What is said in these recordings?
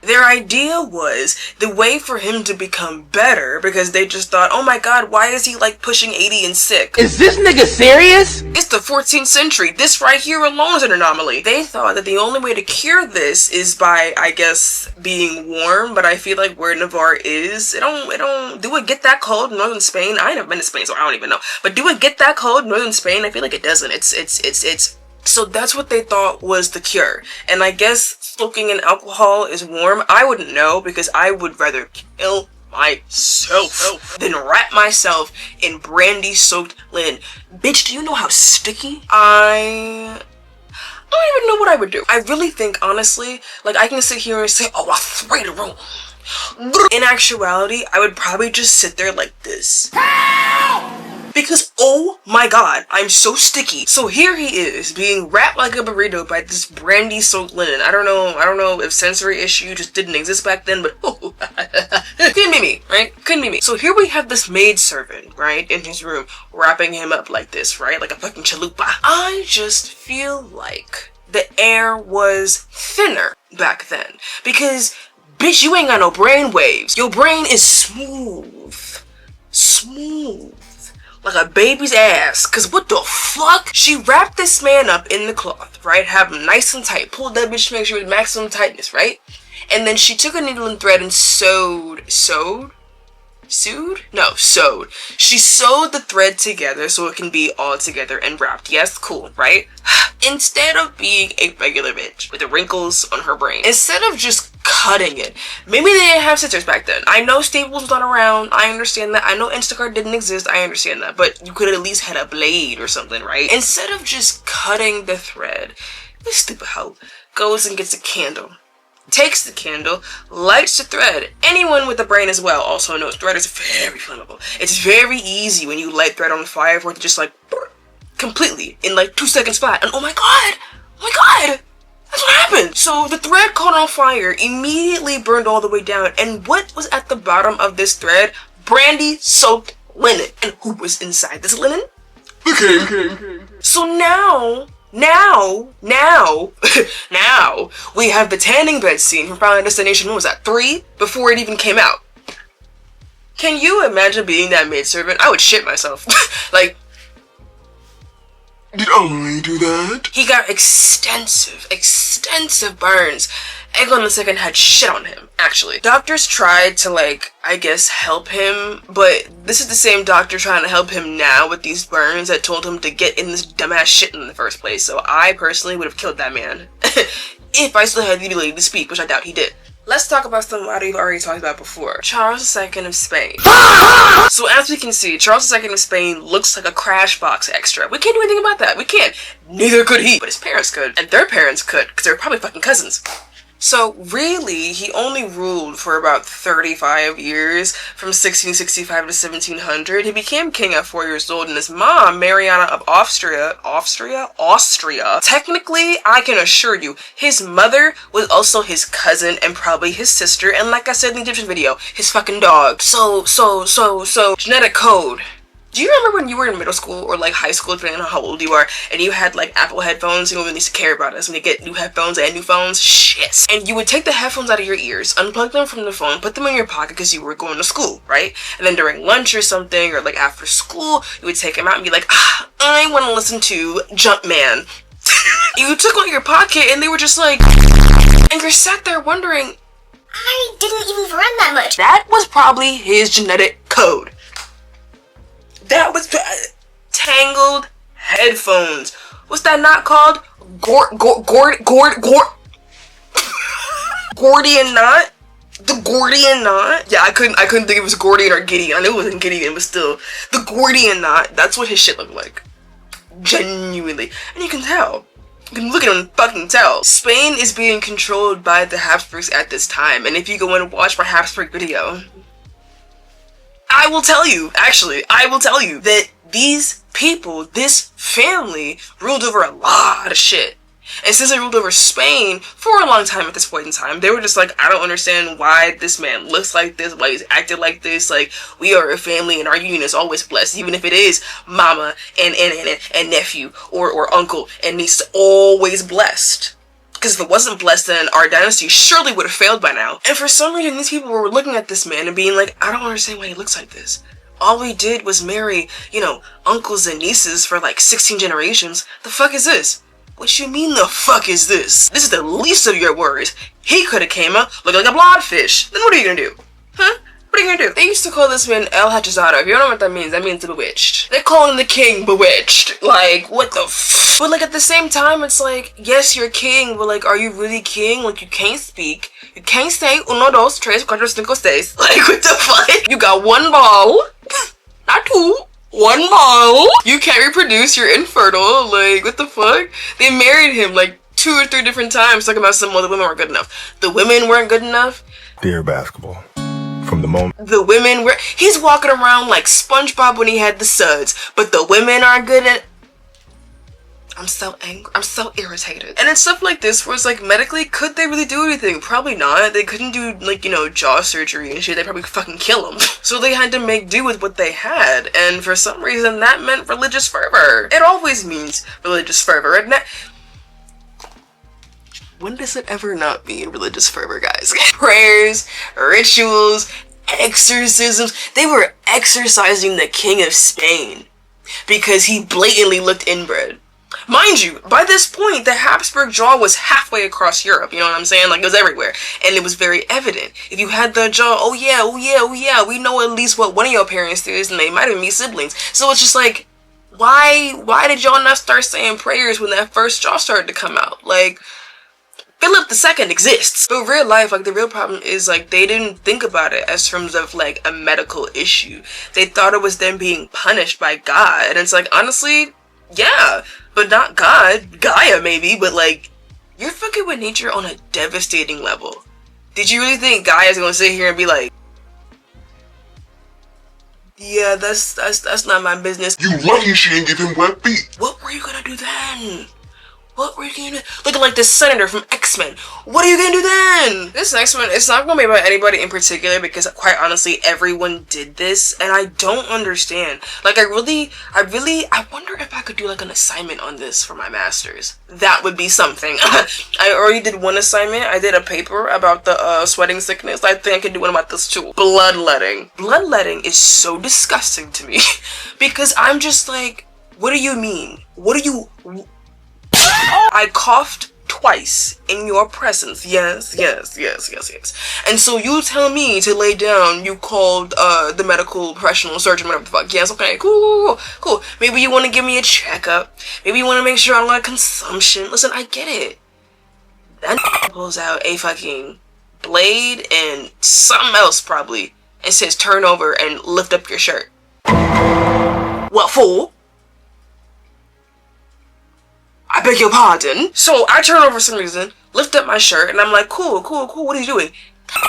Their idea was the way for him to become better, because they just thought, oh my god, why is he like pushing 80 and sick? Is this nigga serious? It's the 14th century. This right here alone is an anomaly. They thought that the only way to cure this is by, I guess, being warm, but I feel like where Navarre is, do it get that cold in northern Spain? I ain't never been to Spain, so I don't even know. But do it get that cold in northern Spain? I feel like it doesn't. It's so that's what they thought was the cure. And I guess soaking in alcohol is warm. I wouldn't know, because I would rather kill myself than wrap myself in brandy soaked linen. Bitch, do you know how sticky? I don't even know what I would do. I really think, honestly, like, I can sit here and say, oh, I'll spray the room. In actuality, I would probably just sit there like this. Because, oh my god, I'm so sticky. So here he is, being wrapped like a burrito by this brandy soaked linen. I don't know if sensory issue just didn't exist back then, but couldn't be me, right? Couldn't be me. So here we have this maidservant, right, in his room, wrapping him up like this, right? Like a fucking chalupa. I just feel like the air was thinner back then. Because, bitch, you ain't got no brain waves. Your brain is smooth. Smooth. Like a baby's ass. Cause what the fuck? She wrapped this man up in the cloth, right? Have him nice and tight. Pulled that bitch to make sure it was maximum tightness, right? And then she took a needle and thread and sewed. She sewed the thread together so it can be all together and wrapped. Yes, cool, right? Instead of being a regular bitch with the wrinkles on her brain, instead of just cutting it, maybe they didn't have scissors back then. I know Staples was not around. I understand that. I know Instacart didn't exist. I understand that. But you could at least had a blade or something, right? Instead of just cutting the thread, this stupid hoe goes and gets a candle. Takes the candle, lights the thread. Anyone with a brain as well also knows thread is very flammable. It's very easy when you light thread on fire for it to just like completely in like 2 seconds flat. And oh my god, that's what happened. So the thread caught on fire, immediately burned all the way down. And what was at the bottom of this thread? Brandy soaked linen. And who was inside this linen? The king. So now we have the tanning bed scene from Final Destination. What was that, 3? Before it even came out. Can you imagine being that maidservant? I would shit myself. Like, Did only do that? he got extensive burns. Eglon II had shit on him, actually. Doctors tried to, like, I guess, help him, but this is the same doctor trying to help him now with these burns that told him to get in this dumbass shit in the first place. So I personally would have killed that man. If I still had the ability to speak, which I doubt he did. Let's talk about something we've already talked about before. Charles II of Spain. So as we can see, Charles II of Spain looks like a Crash Box extra. We can't do anything about that. We can't. Neither could he. But his parents could. And their parents could, because they were probably fucking cousins. So really, he only ruled for about 35 years, from 1665 to 1700. He became king at 4 years old, and his mom, Mariana of Austria, technically, I can assure you, his mother was also his cousin and probably his sister, and like I said in the Egyptian video, his fucking dog. So, genetic code. Do you remember when you were in middle school or like high school, depending on how old you are, and you had like Apple headphones? You don't really need to care about us when you get new headphones and new phones. Shit. And you would take the headphones out of your ears, unplug them from the phone, put them in your pocket because you were going to school, right? And then during lunch or something, or like after school, you would take them out and be like, I want to listen to Jumpman. You took out your pocket and they were just like, and you're sat there wondering, I didn't even run that much. That was probably his genetic code. That was tangled headphones. What's that knot called? Gordian knot? The Gordian knot? Yeah, I couldn't think it was Gordian or Gideon. I knew it wasn't Gideon, but still. The Gordian knot. That's what his shit looked like. Genuinely. And you can tell. You can look at him and fucking tell. Spain is being controlled by the Habsburgs at this time. And if you go and watch my Habsburg video, I will tell you that these people, this family, ruled over a lot of shit. And since they ruled over Spain for a long time at this point in time, they were just like, I don't understand why this man looks like this, why he's acting like this. Like, we are a family and our union is always blessed, even if it is mama and nephew or uncle and niece, always blessed. Because if it wasn't blessed, then our dynasty surely would have failed by now. And for some reason, these people were looking at this man and being like, I don't understand why he looks like this. All we did was marry, you know, uncles and nieces for like 16 generations. The fuck is this? What you mean the fuck is this? This is the least of your worries. He could have came up looking like a blobfish. Then what are you gonna do? Huh? What are you gonna do? They used to call this man El Hachizado. If you don't know what that means bewitched. They're calling the king bewitched. Like, what the f? But like at the same time, it's like, yes, you're king, but like, are you really king? Like, you can't speak. You can't say uno, dos, tres, cuatro, cinco, seis. Like, what the fuck? You got one ball. Not two. One ball. You can't reproduce, you're infertile. Like, what the fuck? They married him like 2 or 3 different times talking about some other women weren't good enough. The women weren't good enough. Dear basketball. From the moment the women were, he's walking around like SpongeBob when he had the suds, but the women aren't good at. I'm so angry. I'm so irritated. And it's stuff like this where it's like, medically, could they really do anything? Probably not. They couldn't do like, you know, jaw surgery and shit. They'd probably fucking kill them. So they had to make do with what they had. And for some reason, that meant religious fervor. It always means religious fervor. And that. When does it ever not mean religious fervor, guys? Prayers, rituals, exorcisms. They were exorcising the King of Spain because he blatantly looked inbred. Mind you, by this point, the Habsburg jaw was halfway across Europe, you know what I'm saying? Like, it was everywhere. And it was very evident. If you had the jaw, oh yeah, we know at least what one of your parents is, and they might have been siblings. So it's just like, why did y'all not start saying prayers when that first jaw started to come out? Like, Philip II exists. But real life, like, the real problem is, like, they didn't think about it as terms of, like, a medical issue. They thought it was them being punished by God. And it's like, honestly, yeah, but not God. Gaia, maybe, but, like, you're fucking with nature on a devastating level. Did you really think Gaia's gonna sit here and be like, yeah, that's not my business? You lucky she didn't give him wet feet. What were you gonna do then? What were you gonna do? Looking like the senator from X-Men. What are you gonna do then? This next one, it's not gonna be about anybody in particular because quite honestly, everyone did this and I don't understand. Like, I wonder if I could do like an assignment on this for my master's. That would be something. I already did one assignment. I did a paper about the sweating sickness. I think I could do one about this too. Bloodletting. Bloodletting is so disgusting to me because I'm just like, what do you mean? What do you... I coughed twice in your presence. Yes. And so you tell me to lay down, you called the medical professional surgeon, whatever the fuck. Yes, okay, cool. Maybe you want to give me a checkup. Maybe you want to make sure I don't like consumption. Listen, I get it. That pulls out a fucking blade and something else probably and says turn over and lift up your shirt. What for? I beg your pardon. So I turn over for some reason, lift up my shirt, and I'm like, cool, what are you doing?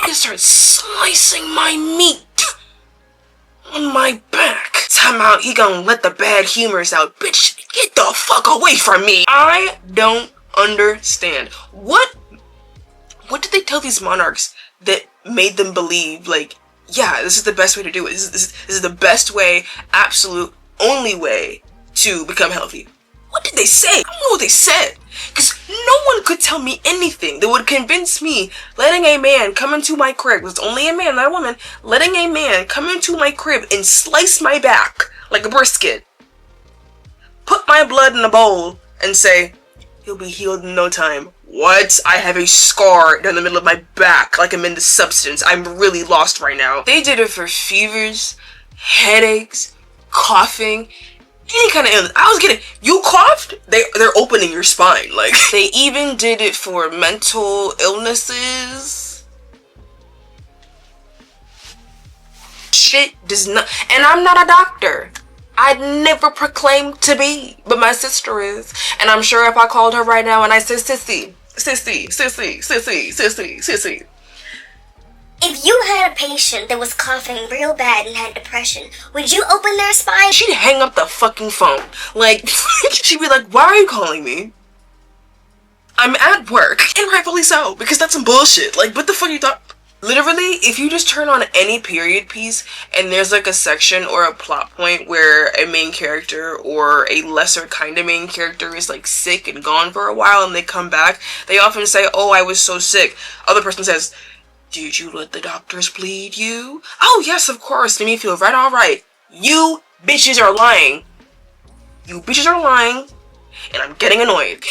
He starts slicing my meat on my back. Time out, he gonna let the bad humors out. Bitch, get the fuck away from me. I don't understand. What did they tell these monarchs that made them believe, like, yeah, this is the best way to do it. This is the best way, absolute only way to become healthy. What did they say? I don't know what they said. Because no one could tell me anything that would convince me letting a man come into my crib, it's only a man, not a woman, letting a man come into my crib and slice my back like a brisket, put my blood in a bowl, and say, he'll be healed in no time. What? I have a scar down the middle of my back like I'm into substance. I'm really lost right now. They did it for fevers, headaches, coughing, any kind of illness. I was getting, you coughed? They're opening your spine. Like, they even did it for mental illnesses. Shit does not, and I'm not a doctor. I'd never proclaimed to be, but my sister is. And I'm sure if I called her right now and I said, sissy. If you had a patient that was coughing real bad and had depression, would you open their spine? She'd hang up the fucking phone. Like, she'd be like, why are you calling me? I'm at work. And rightfully so, because that's some bullshit. Like, what the fuck you thought? Literally, if you just turn on any period piece and there's like a section or a plot point where a main character or a lesser kind of main character is like sick and gone for a while and they come back, they often say, oh, I was so sick. Other person says, did you let the doctors bleed you? Oh, yes, of course. Made me feel right, all right. You bitches are lying. You bitches are lying. And I'm getting annoyed.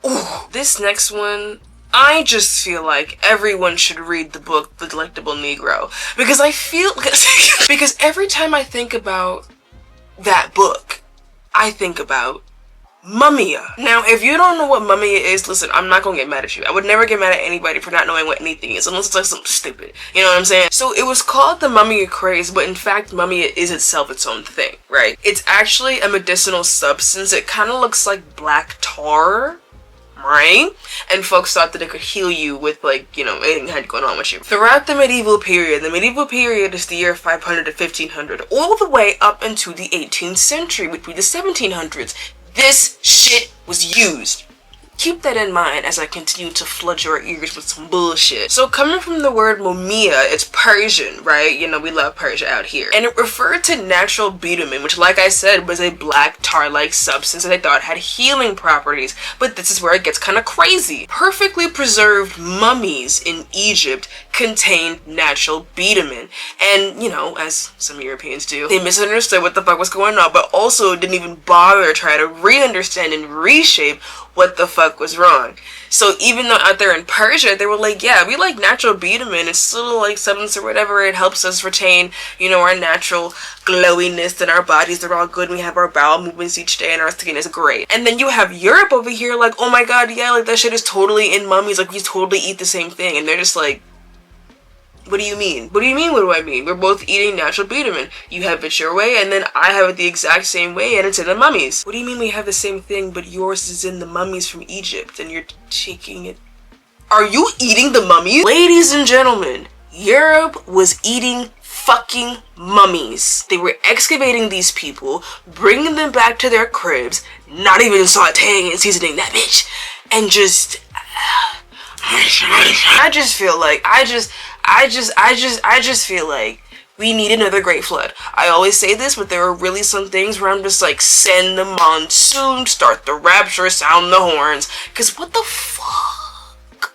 Ooh, this next one, I just feel like everyone should read the book The Delectable Negro, because I feel because every time I think about that book, I think about Mumia. Now, if you don't know what Mumia is, listen, I'm not gonna get mad at you. I would never get mad at anybody for not knowing what anything is, unless it's like something stupid. You know what I'm saying? So it was called the Mumia craze, but in fact, Mumia is itself its own thing, right? It's actually a medicinal substance. It kind of looks like black tar, right? And folks thought that it could heal you with, like, you know, anything had going on with you. Throughout the medieval period is the year 500 to 1500, all the way up into the 18th century, between the 1700s. This shit was used. Keep that in mind as I continue to flood your ears with some bullshit. So coming from the word mumia, it's Persian, right? You know, we love Persia out here. And it referred to natural bitumen, which, like I said, was a black tar-like substance that they thought had healing properties. But this is where it gets kind of crazy. Perfectly preserved mummies in Egypt contained natural bitumen. And, you know, as some Europeans do, they misunderstood what the fuck was going on, but also didn't even bother to try to re-understand and reshape what the fuck was wrong. So even though out there in Persia, they were like, yeah, we like natural bitumen. It's still like substance or whatever. It helps us retain, you know, our natural glowiness and our bodies are all good. We have our bowel movements each day and our skin is great. And then you have Europe over here like, oh my god, yeah, like that shit is totally in mummies. Like we totally eat the same thing. And they're just like, what do you mean? What do you mean, what do I mean? We're both eating natural bitumen. You have it your way, and then I have it the exact same way, and it's in the mummies. What do you mean we have the same thing, but yours is in the mummies from Egypt, and you're taking it? Are you eating the mummies? Ladies and gentlemen, Europe was eating fucking mummies. They were excavating these people, bringing them back to their cribs, not even sauteing and seasoning that bitch, and just... I just feel like we need another great flood. I always say this, but there are really some things where I'm just like, send the monsoon, start the rapture, sound the horns. Cause what the fuck?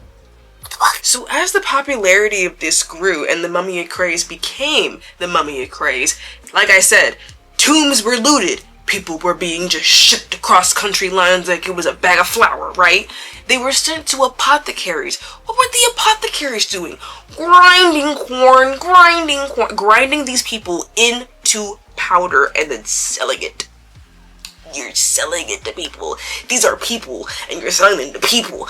So as the popularity of this grew and the mummy craze became the mummy craze, like I said, tombs were looted. People were being just shipped across country lines like it was a bag of flour, right? They were sent to apothecaries. What were the apothecaries doing? Grinding corn, grinding these people into powder and then selling it. You're selling it to people. These are people, and you're selling them to people.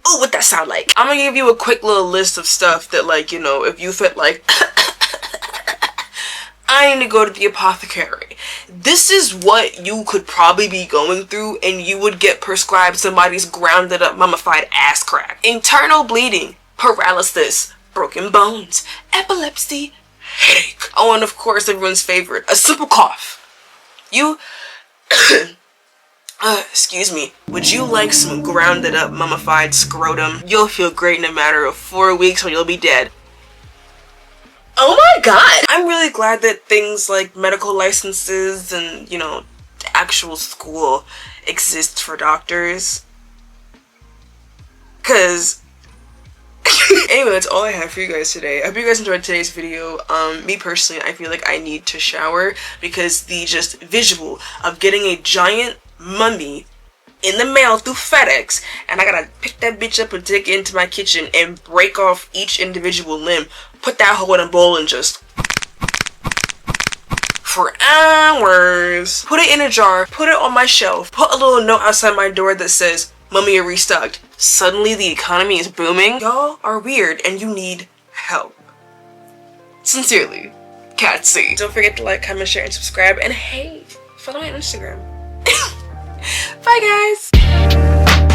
Oh, what that sound like? I'm gonna give you a quick little list of stuff that, like, you know, if you felt like... I need to go to the apothecary. This is what you could probably be going through and you would get prescribed somebody's grounded up mummified ass crack. Internal bleeding, paralysis, broken bones, epilepsy, headache. Oh, and of course everyone's favorite, a simple cough. You... excuse me, would you like some grounded up mummified scrotum? You'll feel great in a matter of 4 weeks or you'll be dead. Oh my god! I'm really glad that things like medical licenses and, you know, actual school exist for doctors. Cause... anyway, that's all I have for you guys today. I hope you guys enjoyed today's video. Me personally, I feel like I need to shower because the just visual of getting a giant mummy in the mail through FedEx, and I gotta pick that bitch up and take it into my kitchen and break off each individual limb, put that hoe in a bowl and just for hours, put it in a jar, put it on my shelf, put a little note outside my door that says mummy restocked. Suddenly the economy is booming. Y'all are weird and you need help. Sincerely, Catsy. Don't forget to like, comment, share, and subscribe, and hey, follow me on Instagram. Bye guys!